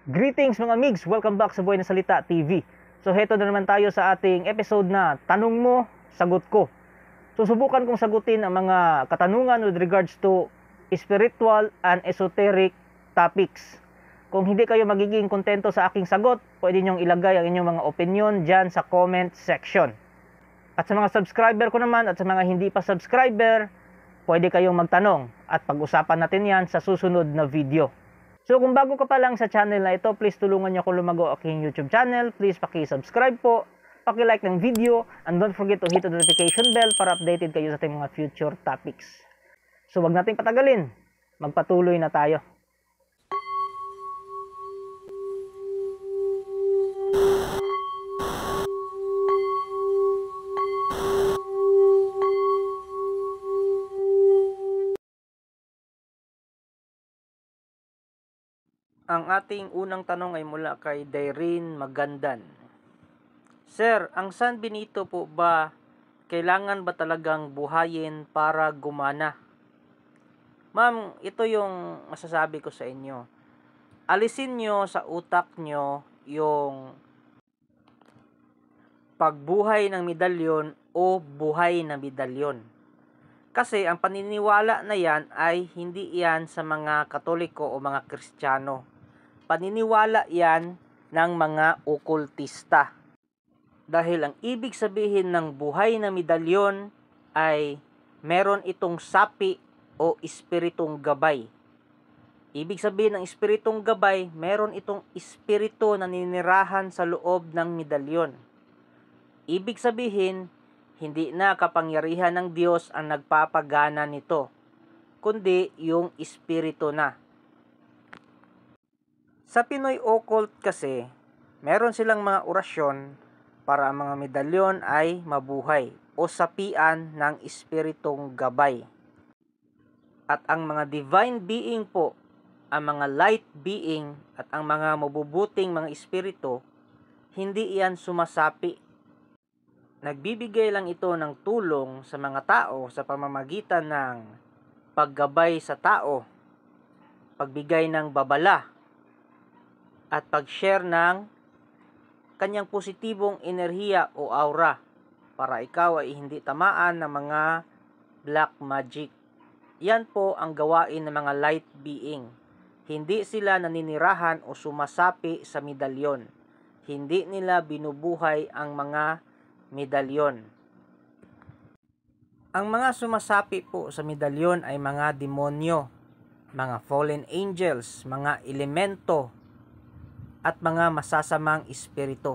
Greetings mga migs! Welcome back sa Buhay na Salita TV. So heto na naman tayo sa ating episode na Tanong Mo, Sagot Ko. Susubukan kong sagutin ang mga katanungan with regards to spiritual and esoteric topics. Kung hindi kayo magiging kontento sa aking sagot, pwede nyong ilagay ang inyong mga opinion dyan sa comment section. At sa mga subscriber ko naman at sa mga hindi pa subscriber, pwede kayong magtanong at pag-usapan natin yan sa susunod na video. So kung bago ka pa lang sa channel na ito, please tulungan niyo ako lumago aking YouTube channel. Please paki-subscribe po, paki-like ng video, and don't forget to hit the notification bell para updated kayo sa ating mga future topics. So wag nating patagalin, magpatuloy na tayo. Ang ating unang tanong ay mula kay Daireen Magandan. Sir, ang San Benito po ba, kailangan ba talagang buhayin para gumana? Ma'am, ito yung masasabi ko sa inyo. Alisin nyo sa utak nyo yung pagbuhay ng medalyon o buhay na medalyon. Kasi ang paniniwala na yan ay hindi yan sa mga Katoliko o mga Kristiyano. Paniniwala yan ng mga okultista. Dahil ang ibig sabihin ng buhay na medalyon ay meron itong sapi o espiritong gabay. Ibig sabihin ng espiritong gabay, meron itong espiritu na ninirahan sa loob ng medalyon. Ibig sabihin, hindi na kapangyarihan ng Diyos ang nagpapagana nito, kundi yung espiritu na. Sa Pinoy Occult kasi, meron silang mga orasyon para ang mga medalyon ay mabuhay o sapian ng espiritong gabay. At ang mga divine being po, ang mga light being at ang mga mabubuting mga espiritu, hindi iyan sumasapi. Nagbibigay lang ito ng tulong sa mga tao sa pamamagitan ng paggabay sa tao, pagbigay ng babala, at pag-share ng kanyang positibong enerhiya o aura para ikaw ay hindi tamaan ng mga black magic. Yan po ang gawain ng mga light being. Hindi sila naninirahan o sumasapi sa medalyon. Hindi nila binubuhay ang mga medalyon. Ang mga sumasapi po sa medalyon ay mga demonyo, mga fallen angels, mga elemento, at mga masasamang espiritu.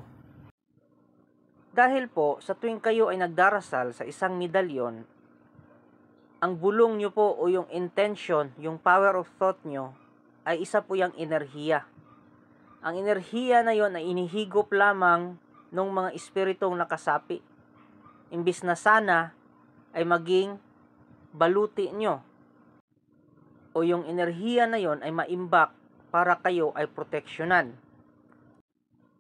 Dahil po, sa tuwing kayo ay nagdarasal sa isang medalyon, ang bulong nyo po o yung intention, yung power of thought nyo, ay isa po yung enerhiya. Ang enerhiya na yon ay inihigop lamang ng mga espiritong nakasapi. Imbis na sana ay maging baluti nyo, o yung enerhiya na yon ay maimbak para kayo ay proteksyonan.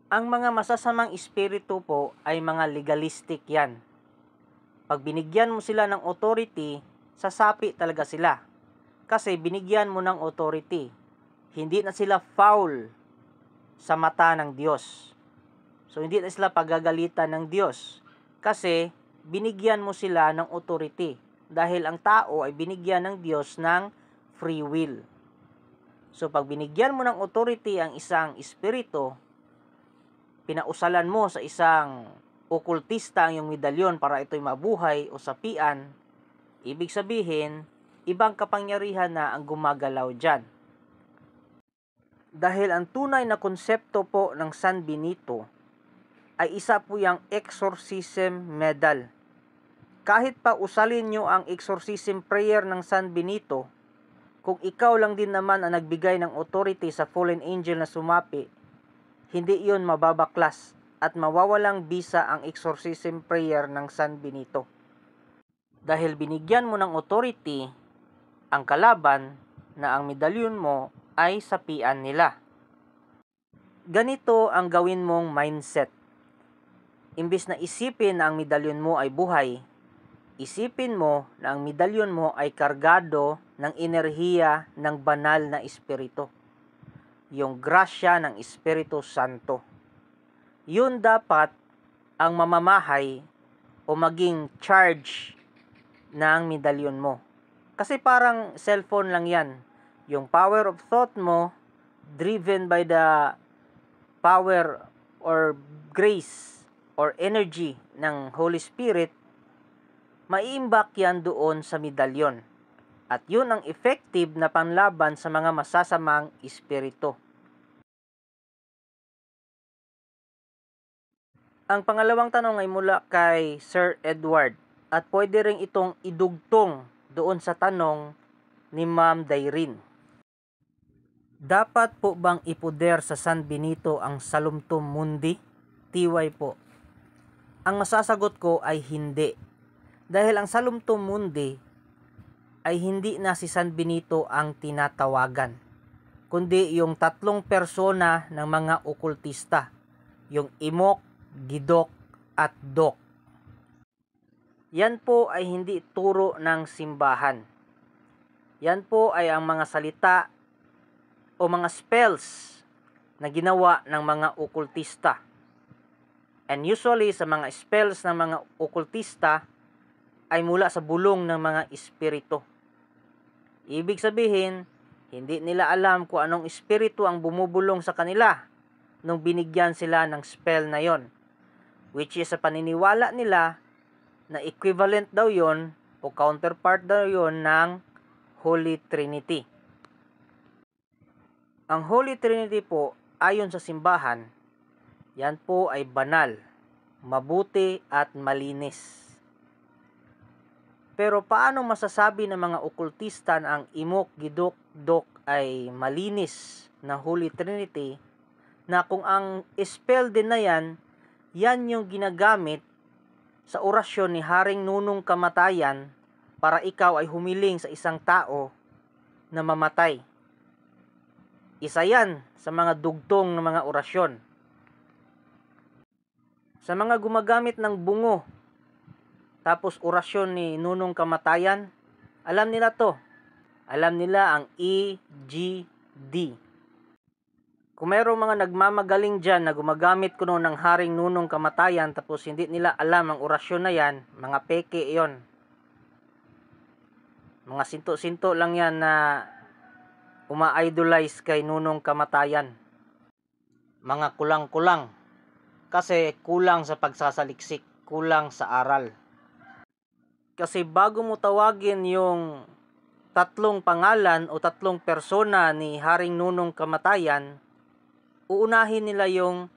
Ang mga masasamang espiritu po ay mga legalistic yan. Pag binigyan mo sila ng authority, sasapi talaga sila. Kasi binigyan mo ng authority. Hindi na sila foul sa mata ng Diyos. So hindi na sila pagagalitan ng Diyos. Kasi binigyan mo sila ng authority. Dahil ang tao ay binigyan ng Diyos ng free will. So pag binigyan mo ng authority ang isang espiritu, pinausalan mo sa isang okultista ang iyong medalyon para ito'y mabuhay o sapian, ibig sabihin, ibang kapangyarihan na ang gumagalaw dyan. Dahil ang tunay na konsepto po ng San Benito ay isa po yung exorcism medal. Kahit pa usalin nyo ang exorcism prayer ng San Benito, kung ikaw lang din naman ang nagbigay ng authority sa fallen angel na sumapi, hindi iyon mababaklas at mawawalang bisa ang exorcism prayer ng San Benito. Dahil binigyan mo ng authority ang kalaban na ang medalyon mo ay sapian nila. Ganito ang gawin mong mindset. Imbis na isipin na ang medalyon mo ay buhay, isipin mo na ang medalyon mo ay kargado ng enerhiya ng banal na espiritu. yung grasya ng Espiritu Santo. Yun dapat ang mamamahay o maging charge ng medalyon mo. Kasi parang cellphone lang yan. Yung power of thought mo, driven by the power or grace or energy ng Holy Spirit, maiimbak yan doon sa medalyon. At yun ang effective na panlaban sa mga masasamang espiritu. Ang pangalawang tanong ay mula kay Sir Edward at pwede rin itong idugtong doon sa tanong ni Ma'am Dairin. Dapat po bang ipuder sa San Benito ang Salumtum Mundi? Tiway po. Ang masasagot ko ay hindi. Dahil ang Salumtum Mundi ay hindi na si San Benito ang tinatawagan, kundi yung tatlong persona ng mga okultista, yung Imok, Gidok, at Dok. Yan po ay hindi turo ng simbahan. Yan po ay ang mga salita o mga spells na ginawa ng mga okultista. And usually sa mga spells ng mga okultista ay mula sa bulong ng mga espiritu. Ibig sabihin, hindi nila alam kung anong espiritu ang bumubulong sa kanila nung binigyan sila ng spell na yon. Which is sa paniniwala nila na equivalent daw yon o counterpart daw yon ng Holy Trinity. Ang Holy Trinity po, ayon sa simbahan, yan po ay banal, mabuti at malinis. Pero paano masasabi ng mga okultista na ang Imok, Gidok, Dok ay malinis na Holy Trinity na kung ang spell din na yan yung ginagamit sa orasyon ni Haring Nunong Kamatayan para ikaw ay humiling sa isang tao na mamatay. Isa yan sa mga dugtong ng mga orasyon. Sa mga gumagamit ng bungo, tapos orasyon ni Nunong Kamatayan, alam nila to. Alam nila ang EGD. Kung mayroong mga nagmamagaling dyan na gumagamit kuno ng Haring Nunong Kamatayan tapos hindi nila alam ang orasyon na yan, mga peke yon. Mga sinto-sinto lang yan na uma-idolize kay Nunong Kamatayan. Mga kulang-kulang. Kasi kulang sa pagsasaliksik, kulang sa aral. Kasi bago mo tawagin yung tatlong pangalan o tatlong persona ni Haring Nunong Kamatayan, uunahin nila yung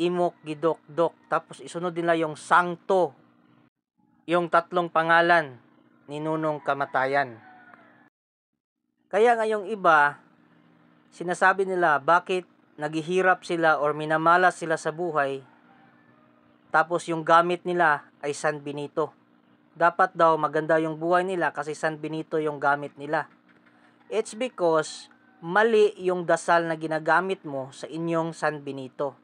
Imok, Gidok, Dok. Tapos isunod nila yung Sangto, yung tatlong pangalan ni Nunong Kamatayan. Kaya ngayong iba, sinasabi nila bakit naghihirap sila or minamalas sila sa buhay, tapos yung gamit nila ay San Benito. Dapat daw maganda yung buhay nila kasi San Benito yung gamit nila. It's because mali yung dasal na ginagamit mo sa inyong San Benito.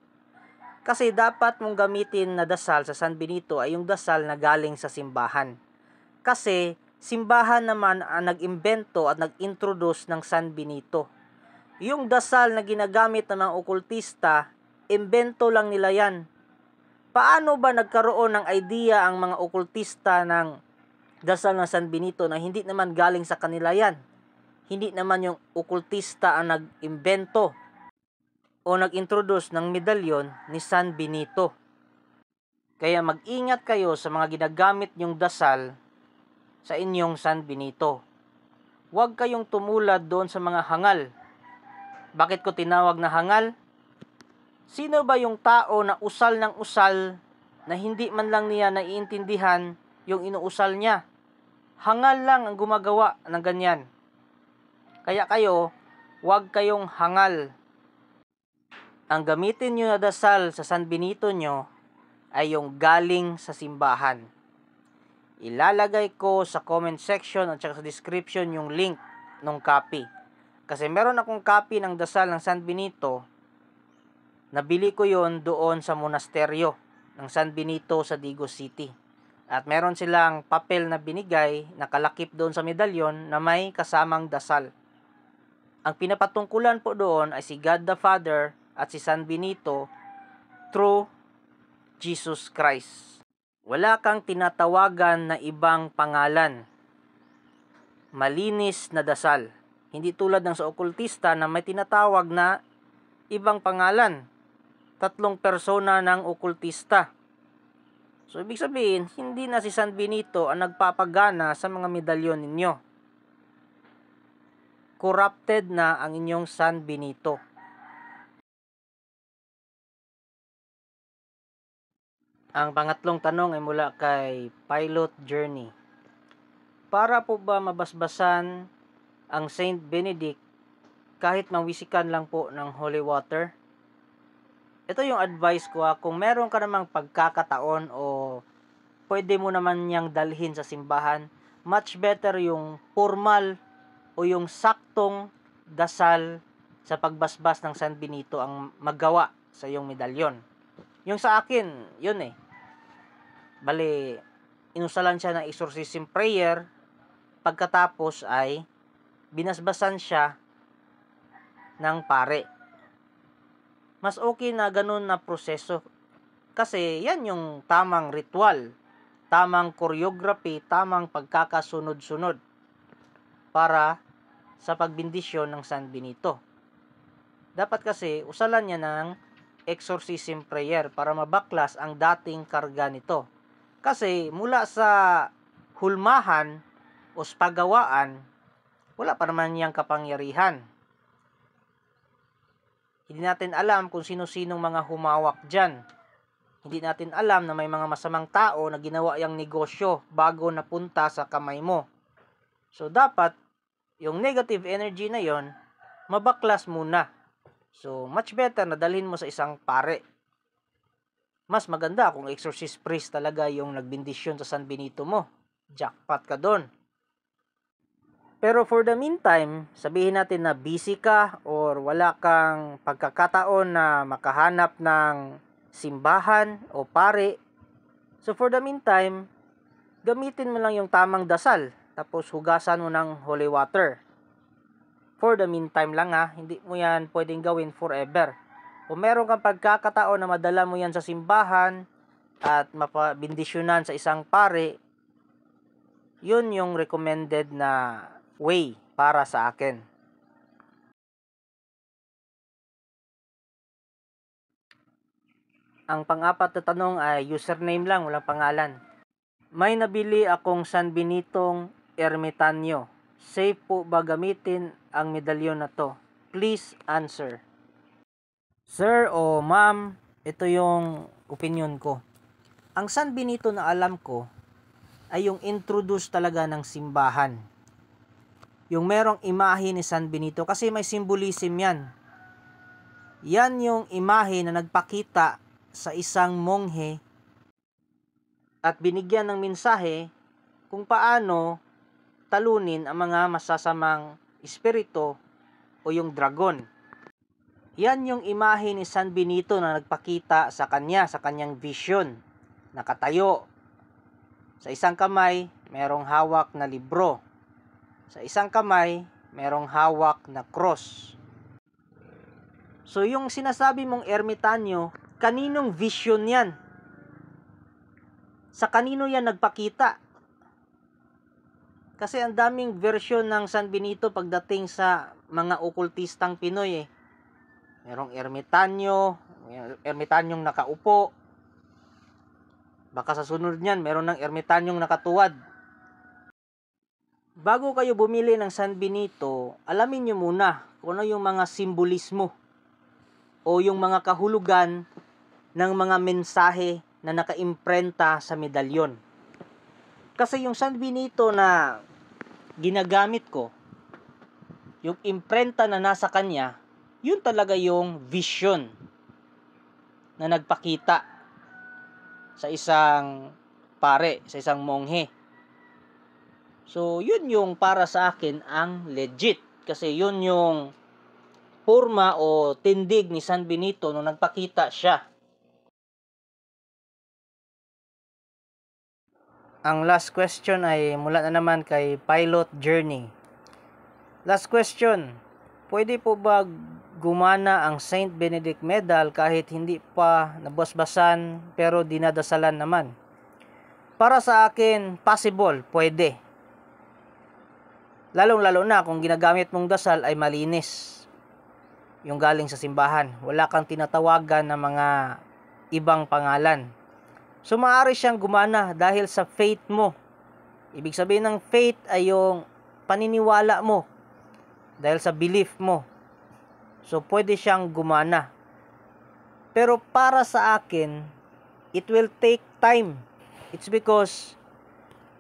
Kasi dapat mong gamitin na dasal sa San Benito ay yung dasal na galing sa simbahan. Kasi simbahan naman ang nag-imbento at nag-introduce ng San Benito. Yung dasal na ginagamit ng mga okultista, imbento lang nila yan. Paano ba nagkaroon ng idea ang mga okultista ng dasal ng San Benito na hindi naman galing sa kanila yan? Hindi naman yung okultista ang nag-imbento o nag-introduce ng medalyon ni San Benito. Kaya mag-ingat kayo sa mga ginagamit nyong dasal sa inyong San Benito. Huwag kayong tumulad doon sa mga hangal. Bakit ko tinawag na hangal? Sino ba yung tao na usal ng usal na hindi man lang niya naiintindihan yung inuusal niya? Hangal lang ang gumagawa ng ganyan. Kaya kayo, huwag kayong hangal. Ang gamitin nyo na dasal sa San Benito nyo ay yung galing sa simbahan. Ilalagay ko sa comment section at sa description yung link ng copy. Kasi meron akong copy ng dasal ng San Benito. Nabili ko yon doon sa monasteryo ng San Benito sa Digos City. At meron silang papel na binigay, nakalakip doon sa medalyon na may kasamang dasal. Ang pinapatungkulan po doon ay si God the Father at si San Benito through Jesus Christ. Wala kang tinatawagan na ibang pangalan. Malinis na dasal. Hindi tulad ng sa okultista na may tinatawag na ibang pangalan. 3 persona ng okultista. So, ibig sabihin, hindi na si San Benito ang nagpapagana sa mga medalyon ninyo. Corrupted na ang inyong San Benito. Ang pangatlong tanong ay mula kay Pilot Journey. Para po ba mabasbasan ang Saint Benedict kahit mawisikan lang po ng holy water? Ito yung advice ko kung meron ka namang pagkakataon o pwede mo naman niyang dalhin sa simbahan, much better yung formal o yung saktong dasal sa pagbasbas ng San Benito ang maggawa sa iyong medalyon. Yung sa akin, yun Bali, inusalan siya ng exorcism prayer, pagkatapos ay binasbasan siya ng pare. Mas okay na ganun na proseso. Kasi yan yung tamang ritual, tamang choreography, tamang pagkakasunod-sunod para sa pagbindisyon ng San Benito. Dapat kasi usalan niya ng exorcism prayer para mabaklas ang dating karga nito. Kasi mula sa hulmahan o pagawaan, wala pa naman niyang kapangyarihan. Hindi natin alam kung sino-sinong mga humawak dyan. Hindi natin alam na may mga masamang tao na ginawa yung negosyo bago napunta sa kamay mo. So, dapat, yung negative energy na yon mabaklas muna. So, much better na dalhin mo sa isang pare. Mas maganda kung exorcist priest talaga yung nagbindisyon sa San Benito mo. Jackpot ka doon. Pero for the meantime, sabihin natin na busy ka or wala kang pagkakataon na makahanap ng simbahan o pare. So for the meantime, gamitin mo lang yung tamang dasal. Tapos hugasan mo ng holy water. For the meantime lang hindi mo yan pwedeng gawin forever. Kung meron kang pagkakataon na madala mo yan sa simbahan at mapabindisyonan sa isang pare, yun yung recommended na way para sa akin. Ang pang-apat na tanong ay username lang, walang pangalan. May nabili akong San Benitong Ermitanyo. Safe po ba gamitin ang medalyon na to? Please answer. Sir o ma'am, ito yung opinion ko. Ang San Benito na alam ko ay yung introduce talaga ng simbahan. Yung merong imahe ni San Benito kasi may symbolism yan. Yan yung imahe na nagpakita sa isang monghe at binigyan ng mensahe kung paano talunin ang mga masasamang espiritu o yung dragon. Yan yung imahe ni San Benito na nagpakita sa kanya, sa kanyang vision. Nakatayo. Sa isang kamay, merong hawak na libro. Sa isang kamay, merong hawak na cross. So yung sinasabi mong ermitanyo, kaninong vision yan? Sa kanino yan nagpakita? Kasi ang daming version ng San Benito pagdating sa mga okultistang Pinoy Merong ermitanyong nakaupo. Baka sa sunod niyan, meron ng ermitanyong nakatuwad. Bago kayo bumili ng San Benito, alamin nyo muna kung ano yung mga simbolismo o yung mga kahulugan ng mga mensahe na nakaimprenta sa medalyon. Kasi yung San Benito na ginagamit ko, yung imprenta na nasa kanya, yun talaga yung vision na nagpakita sa isang pare, sa isang monghe. So, yun yung para sa akin ang legit. Kasi yun yung forma o tindig ni San Benito nung nagpakita siya. Ang last question ay mula na naman kay Pilot Journey. Last question. pwede po ba gumana ang Saint Benedict Medal kahit hindi pa nabasbasan pero dinadasalan naman? Para sa akin, possible, pwede. Lalong-lalo na kung ginagamit mong dasal ay malinis. Yung galing sa simbahan. Wala kang tinatawagan ng mga ibang pangalan. So maaari siyang gumana dahil sa faith mo. Ibig sabihin ng faith ay yung paniniwala mo. Dahil sa belief mo. So pwede siyang gumana. Pero para sa akin, it will take time. It's because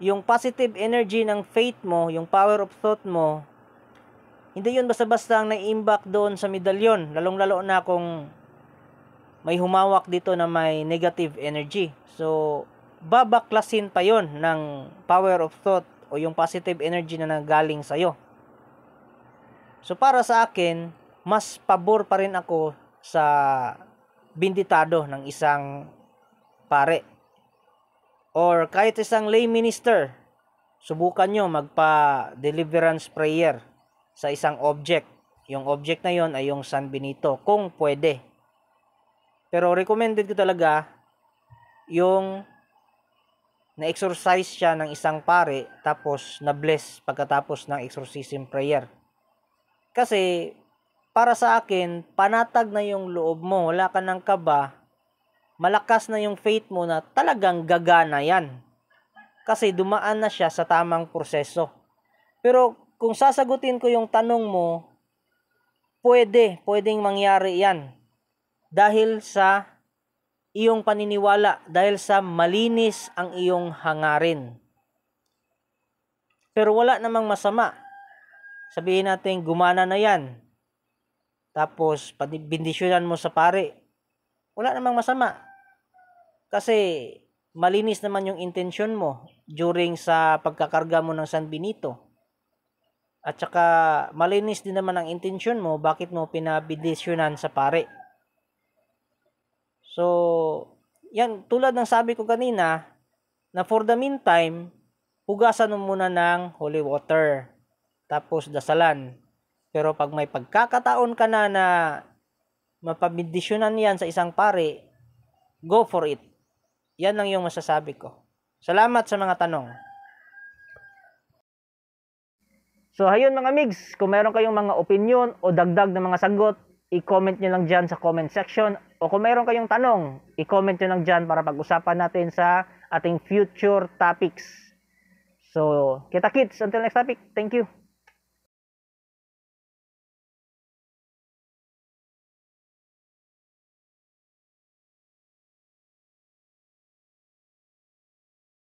yung positive energy ng faith mo, yung power of thought mo, hindi yun basta-basta ang naiimbak doon sa medalyon. Lalong-lalo na kung may humawak dito na may negative energy. So, babaklasin pa yon ng power of thought o yung positive energy na nanggaling sa'yo. So, para sa akin, mas pabor pa rin ako sa binditado ng isang pare. Or kahit isang lay minister, subukan nyo magpa-deliverance prayer sa isang object. Yung object na yon ay yung San Benito, kung pwede. Pero recommended ko talaga yung na-exorcise siya ng isang pare tapos na-bless pagkatapos ng exorcism prayer. Kasi para sa akin, panatag na yung loob mo, wala ka ng kaba, malakas na yung faith mo na talagang gagana yan. Kasi dumaan na siya sa tamang proseso. Pero kung sasagutin ko yung tanong mo, pwedeng mangyari yan. Dahil sa iyong paniniwala, dahil sa malinis ang iyong hangarin. Pero wala namang masama. Sabihin natin, gumana na yan. Tapos, bindisyonan mo sa pare. Wala namang masama. Kasi, malinis naman yung intensyon mo during sa pagkakarga mo ng San Benito. At saka, malinis din naman ang intensyon mo, bakit mo pinabindisyonan sa pare. So, yan, tulad ng sabi ko kanina, na for the meantime, hugasan mo muna ng holy water. Tapos, dasalan. Pero pag may pagkakataon ka na mapabindisyonan yan sa isang pare, go for it. Yan lang yung masasabi ko. Salamat sa mga tanong. So, ayun mga migs, kung meron kayong mga opinion o dagdag na mga sagot, i-comment nyo lang dyan sa comment section. O kung meron kayong tanong, i-comment nyo lang dyan para pag-usapan natin sa ating future topics. So, kita kits, until next topic. Thank you.